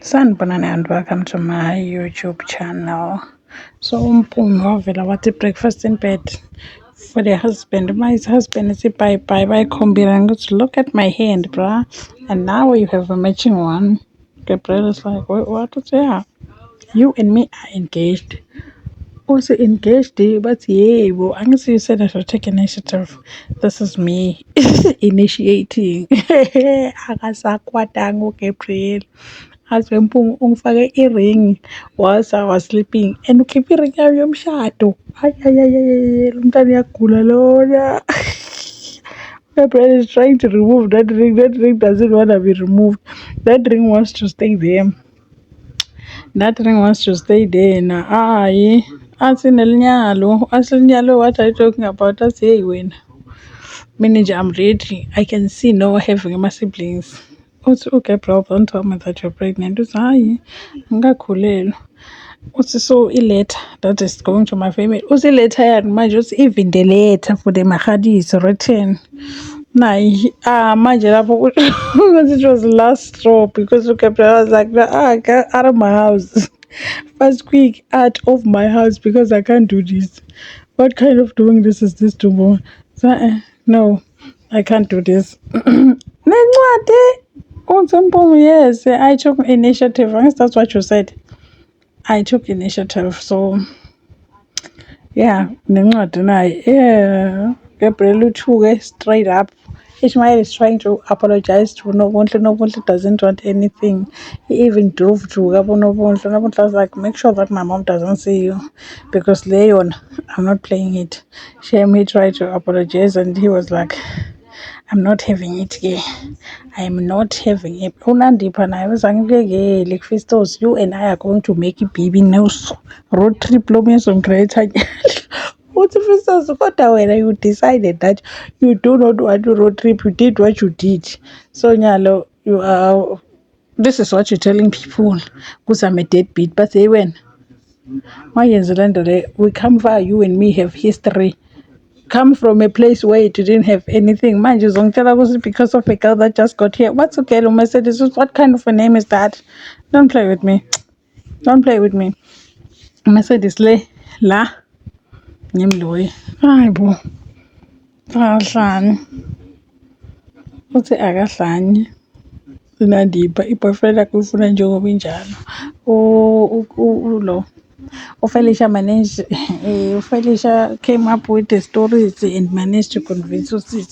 Sanibonani and welcome to my YouTube channel. So umpumi wavela wathi breakfast in bed for the husband. His husband is bye bye bye kombi. Look at my hand, bruh. And now you have a matching one. Gabriel is like, what is that? You and me are engaged. Also engaged, but yeah, well, I can see you said I should take initiative. This is me initiating. Akasakwatanga Gabriel. Husband ungifake i-ring whilst I was sleeping and ukhipha i-ring yami yomshado. Hayi, lo mntana uyagula lona. My brother is trying to remove that ring. That ring doesn't want to be removed. That ring wants to stay there. That ring wants to stay there. Now, Asinyalo, what are you talking about? That's hey, when. Manager, I'm ready. I can see no having my siblings. Uthi uGabriel don't tell me that you're pregnant. Uthi hayi, ngikakhulelwe. Uthi so i-letter that is going to my family. Uthi i-letter yani manje uthi even the letter for the mahadi is written. Nayi, manje lapho because it was last straw because uGabriel was like, get out of my house. Fast quick out of my house because I can't do this. What kind of doing this is this tomorrow? So, no, I can't do this. Nencwadi uNtsumpumu, yes, I took initiative. I guess that's what you said. I took initiative. So yeah, nencwadi nayo. Yeah, Gabriel uthuke straight up. Ishmael is trying to apologize to Nobuntle. Nobuntle doesn't want anything. He even drove to Nobuntle. Nobuntle was like, make sure that my mom doesn't see you. Because Leon, I'm not playing it. Shame he tried to apologize and he was like, I'm not having it here. I'm not having it. Unandipha naye uzangibekele Christos. You and I are going to make a baby news. Road trip lo ngizongicreate. Uthi Christos kodwa wena you decided that you do not want to road trip. You did what you did. So Nyalo, you are this is what you're telling people because I'm a deadbeat. But hey when we come far, you and me have history. Come from a place where it didn't have anything. Mind you, Zongtela was because of a girl that just got here. What's okay, Mercedes? What kind of a name is that? Don't play with me. Don't play with me. Mercedes le la nyimloyi. Hayi bo. Akahlani. Uthi akahlani. Sinandipha i-boyfriend yakhe ufuna njengoba injalo. Lo. Felicia came up with the stories and managed to convince us that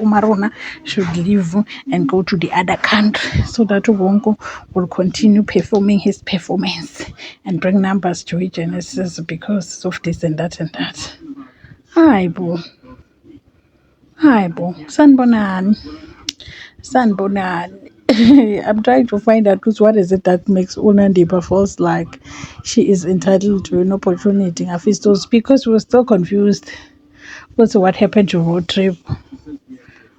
Umaruna should leave and go to the other country so that Wongo will continue performing his performance and bring numbers to Genesis because of this and that and that. Hi, bo. Sanbonani. I'm trying to find out what is it that makes Unandipa feels like she is entitled to an opportunity. Because we were still confused. What's what happened to road trip?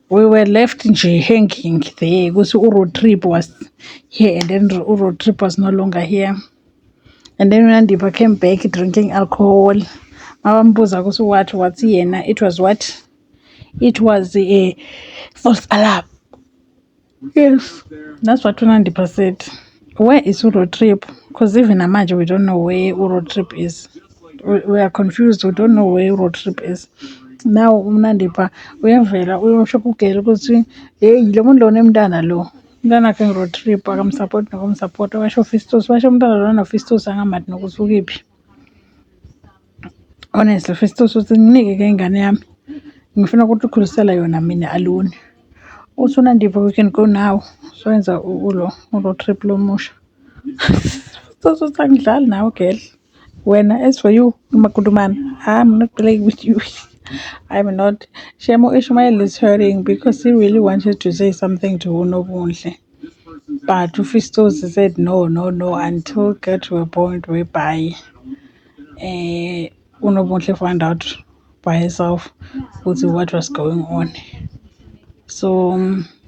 We were left in hanging there. Because road trip was here and then road trip was no longer here. And then Unandipa came back drinking alcohol. Mabambuza kuthi what's yena? It was what? It was a false alarm. Yes, that's what 200%. Where is Uro trip? Because even Amaja, we don't know where Uro trip is. We are confused. We don't know where Uro trip is. Now, Unandipa, uyavela uyosho kugela ukuthi hey lo muntu lona emntana lo umntana akhe road trip akamsupport nokumsupport washo Fistus washo umntana lona Fistus angamati nokuthi ukiphi. Honestly, Fistus uthi nginike ke ingane yami ngifuna ukuthi ukhulisela yona mina alone. Unandipa, we can go now. So ulo trip lo musha. So angidlali now, girl. As for you, Makuduman, I'm not playing with you. I'm not. Shemo Ishmael is hurting because he really wanted to say something to Unobunhle. But Fistos said no, until get to a point whereby Unobunhle found out by herself what was going on. So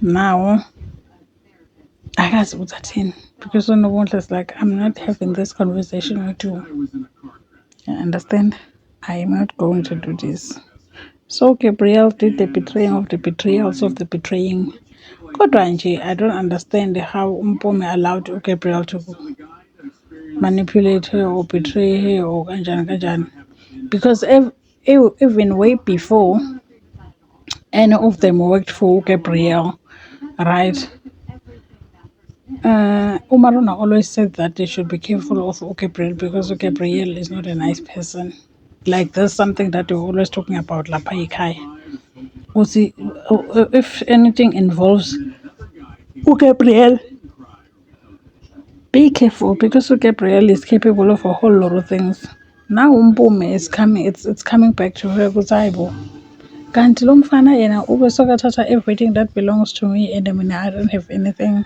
now I guess what's that in? Because Unobunhle is like, I'm not having this conversation with you. I understand? I am not going to do this. So Gabriel did the betraying of the betrayals of the betraying. Kodwa nje I don't understand how Mpumi allowed uGabriel to manipulate her or betray her or kanjani kanjani. Because even way before any of them worked for Gabriel, right? Umaruna always said that they should be careful of Gabriel because Gabriel is not a nice person. Like there's something that we're always talking about, Lapaikai. If anything involves Gabriel, be careful because Gabriel is capable of a whole lot of things. Now Mpumi is coming, it's coming back to her Kuzaibo. Kanti lo mfana yena ube sokathatha everything that belongs to me and I don't have anything.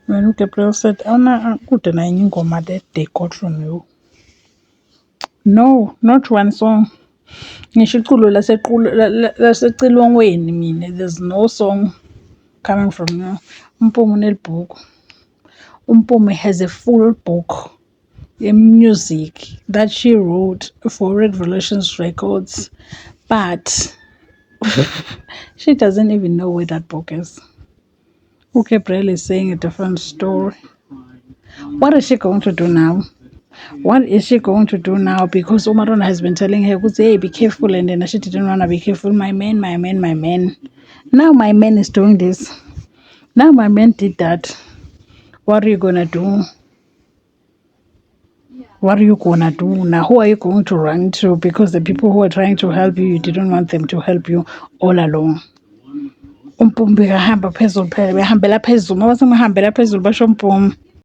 When Gabriel said, "Ana kude na enye ingoma that they got from you." No, not one song. Ngisho iculo lasecilongweni mina, there's no song coming from you. Mpumi unelibhuku. Mpumi has a full book music that she wrote for Red Relations Records, but she doesn't even know where that book is. Gabriel is saying a different story. What is she going to do now? What is she going to do now? Because Umarona has been telling her, hey, be careful, and then she didn't want to be careful. My man, my man, my man. Now my man is doing this. Now my man did that. What are you gonna do? What are you gonna do now? Who are you going to run to? Because the people who are trying to help you, you didn't want them to help you all along. Umpumbi kahamba phezulu phela behambela phezulu mawase mahambela phezulu basho Mpumi